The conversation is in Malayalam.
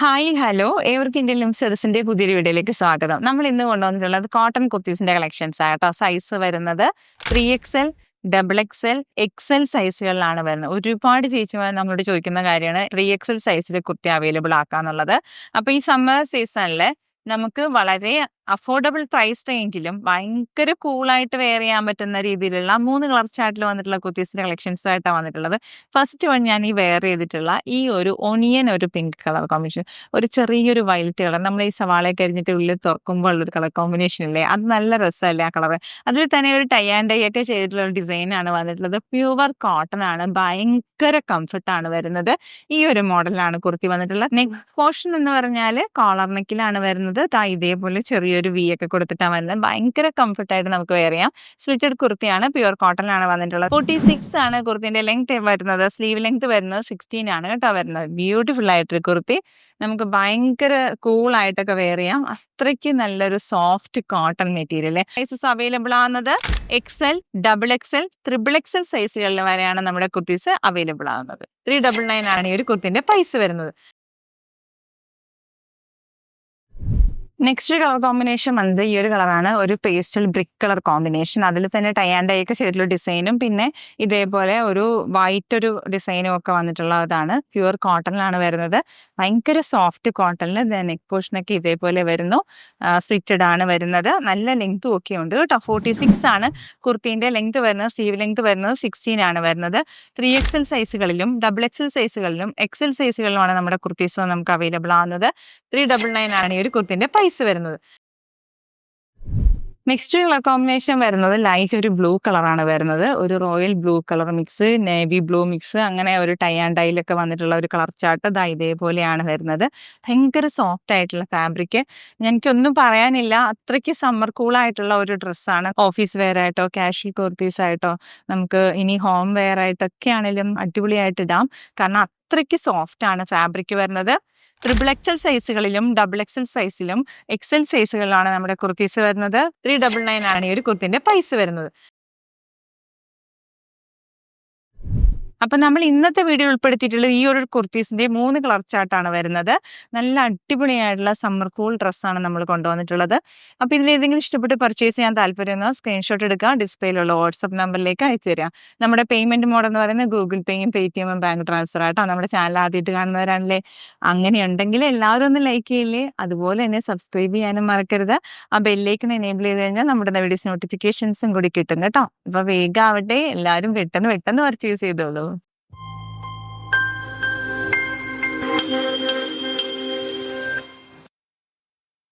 ഹായ് ഹലോ ഏവർക്കും ഇന്ത്യൻ ലിംസ് സ്റ്റഡീസിന്റെ പുതിയൊരു വീഡിയോയിലേക്ക് സ്വാഗതം. നമ്മൾ ഇന്ന് കൊണ്ടുവന്നിട്ടുള്ളത് കോട്ടൺ കുർത്തീസിന്റെ കളക്ഷൻസ് ആട്ടോ. സൈസ് വരുന്നത് 3XL, XXL, XL സൈസുകളിലാണ് വരുന്നത്. ഒരുപാട് ചേച്ചിമാർ നമ്മളോട് ചോദിക്കുന്ന കാര്യമാണ് 3XL സൈസിൽ കുർത്തി അവൈലബിൾ ആക്കാന്നുള്ളത്. അപ്പൊ ഈ സമ്മർ സീസണില് നമുക്ക് വളരെ അഫോർഡബിൾ പ്രൈസ് റേഞ്ചിലും ഭയങ്കര കൂളായിട്ട് വെയർ ചെയ്യാൻ പറ്റുന്ന രീതിയിലുള്ള 3 കളർ ചാർട്ടിൽ വന്നിട്ടുള്ള കുർത്തീസിന്റെ കളക്ഷൻസ് ആയിട്ടാണ് വന്നിട്ടുള്ളത്. ഫസ്റ്റ് വൺ ഞാൻ ഈ വെയർ ചെയ്തിട്ടുള്ള ഈ ഒരു ഒണിയൻ ഒരു പിങ്ക് കളർ കോമ്പിനേഷൻ, ഒരു ചെറിയൊരു വയലറ്റ് കളർ, നമ്മൾ ഈ സവാളയൊക്കെ അരിഞ്ഞിട്ട് ഉള്ളിൽ തുറക്കുമ്പോൾ ഉള്ളൊരു കളർ കോമ്പിനേഷൻ ഇല്ലേ, അത് നല്ല രസമല്ലേ ആ കളർ. അതിൽ തന്നെ ഒരു ടൈ ആൻഡ് ഡൈ ഒക്കെ ചെയ്തിട്ടുള്ള ഒരു ഡിസൈൻ ആണ് വന്നിട്ടുള്ളത്. പ്യുവർ കോട്ടൺ ആണ്, ഭയങ്കര കംഫർട്ടാണ് വരുന്നത്. ഈ ഒരു മോഡലാണ് കുർത്തി വന്നിട്ടുള്ളത്. നെക്ക് പോർഷൻ എന്ന് പറഞ്ഞാൽ കോളർ നെക്കിലാണ് വരുന്നത്. ഇതേപോലെ ചെറിയൊരു വി ഒക്കെ കൊടുത്തിട്ടാണ് വരുന്നത്. ഭയങ്കര കംഫർട്ടായിട്ട് നമുക്ക് വെയർ ചെയ്യാം. സ്ലിറ്റഡ് കുർത്തിയാണ്, പ്യുവർ കോട്ടണിലാണ് വന്നിട്ടുള്ളത്. 46 ആണ് കുർത്തിന്റെ ലെങ്ത് വരുന്നത്. സ്ലീവ് ലെങ്ത് വരുന്നത് 16 ആണ് കേട്ടോ വരുന്നത്. ബ്യൂട്ടിഫുൾ ആയിട്ടൊരു കുർത്തി, നമുക്ക് ഭയങ്കര കൂൾ ആയിട്ടൊക്കെ വെയർ ചെയ്യാം. അത്രയ്ക്ക് നല്ലൊരു soft cotton material. Sizes available ആവുന്നത് XL, XXL, XXL സൈസുകളിൽ വരെയാണ് നമ്മുടെ കുർത്തീസ് അവൈലബിൾ ആവുന്നത്. 399 ആണ് ഈ ഒരു കുർത്തിന്റെ പ്രൈസ് വരുന്നത്. നെക്സ്റ്റ് കളർ കോമ്പിനേഷൻ വന്നത് ഈ ഒരു കളറാണ്, ഒരു പേസ്റ്റൽ ബ്രിക്ക് കളർ കോമ്പിനേഷൻ. അതിൽ തന്നെ ടൈ ആൻഡ് ഡൈ ഒക്കെ ചെയ്തിട്ടുള്ള ഡിസൈനും പിന്നെ ഇതേപോലെ ഒരു വൈറ്റ് ഒരു ഡിസൈനും ഒക്കെ വന്നിട്ടുള്ളതാണ്. പ്യുവർ കോട്ടണിലാണ് വരുന്നത്. ഭയങ്കര സോഫ്റ്റ് കോട്ടണിൽ നെക്ക് പോർഷനൊക്കെ ഇതേപോലെ വരുന്നു. സ്ലിറ്റഡ് ആണ് വരുന്നത്. നല്ല ലെങ്ത്തും ഒക്കെ ഉണ്ട് കേട്ടോ. 46 ആണ് കുർത്തിന്റെ ലെങ്ത് വരുന്നത്. സ്ലീവ് ലെങ്ത് വരുന്നത് 16 ആണ് വരുന്നത്. 3XL സൈസുകളിലും XXL സൈസുകളിലും XL സൈസുകളിലുമാണ് നമ്മുടെ കുർത്തീസ് നമുക്ക് അവൈലബിൾ ആവുന്നത്. 399 ആണ് ഈ ഒരു കുർത്തിന്റെ പ്രൈസ് വരുന്നത്. നെക്സ്റ്റ് കളർ കോമ്പിനേഷൻ വരുന്നത് ലൈറ്റ് ഒരു ബ്ലൂ കളറാണ് വരുന്നത്. ഒരു royal blue colour mix, navy blue mix, അങ്ങനെ ഒരു ടൈ ആൻഡ് ഡൈയിലൊക്കെ വന്നിട്ടുള്ള ഒരു കളർ ചാർട്ട് ഇതേപോലെയാണ് വരുന്നത്. ഭയങ്കര സോഫ്റ്റ് ആയിട്ടുള്ള ഫാബ്രിക്, എനിക്കൊന്നും പറയാനില്ല. അത്രയ്ക്ക് സമ്മർ കൂൾ ആയിട്ടുള്ള ഒരു ഡ്രസ്സാണ്. ഓഫീസ് വെയർ ആയിട്ടോ ക്യാഷ്വൽ കുർത്തീസ് ആയിട്ടോ നമുക്ക് ഇനി ഹോം വെയർ ആയിട്ടൊക്കെ ആണെങ്കിലും അടിപൊളിയായിട്ട് ഇടാം. കാരണം അത്രയ്ക്ക് സോഫ്റ്റ് ആണ് ഫാബ്രിക് വരുന്നത്. XXL സൈസുകളിലും XXL സൈസിലും XL സൈസുകളിലാണ് നമ്മുടെ കുർത്തീസ് വരുന്നത്. 399 ആണ് ഈ ഒരു കുർത്തിന്റെ പ്രൈസ് വരുന്നത്. അപ്പൊ നമ്മൾ ഇന്നത്തെ വീഡിയോ ഉൾപ്പെടുത്തിയിട്ടുള്ളത് ഈ ഒരു കുർത്തീസിന്റെ 3 കളർ ചാർട്ടാണ് വരുന്നത്. നല്ല അടിപൊളിയായിട്ടുള്ള സമ്മർ കൂൾ ഡ്രസ്സാണ് നമ്മൾ കൊണ്ടുവന്നിട്ടുള്ളത്. അപ്പൊ ഇതിൽ ഏതെങ്കിലും ഇഷ്ടപ്പെട്ട് പർച്ചേസ് ചെയ്യാൻ താല്പര്യം സ്ക്രീൻഷോട്ട് എടുക്കുക, ഡിസ്പ്ലേയിലുള്ള വാട്സ്ആപ്പ് നമ്പറിലേക്ക് അയച്ചു തരിക. നമ്മുടെ പേയ്മെന്റ് മോഡ് എന്ന് പറയുന്നത് ഗൂഗിൾ പേയും പേടിഎമ്മും ബാങ്ക് ട്രാൻസ്ഫർ ആയിട്ടോ. നമ്മുടെ ചാനൽ ആദ്യമായിട്ട് കാണുന്നവരാണല്ലേ, അങ്ങനെയുണ്ടെങ്കിൽ എല്ലാവരും ഒന്ന് ലൈക്ക് ചെയ്യില്ലേ, അതുപോലെ തന്നെ സബ്സ്ക്രൈബ് ചെയ്യാനും മറക്കരുത്. ആ ബെല്ലേക്കൺ എനേബിൾ ചെയ്ത് കഴിഞ്ഞാൽ നമ്മുടെ വീഡിയോസ് നോട്ടിഫിക്കേഷൻസും കൂടി കിട്ടും കേട്ടോ. അപ്പൊ വേഗം ആവട്ടെ, എല്ലാവരും പെട്ടെന്ന് പർച്ചേസ് ചെയ്തോളൂ.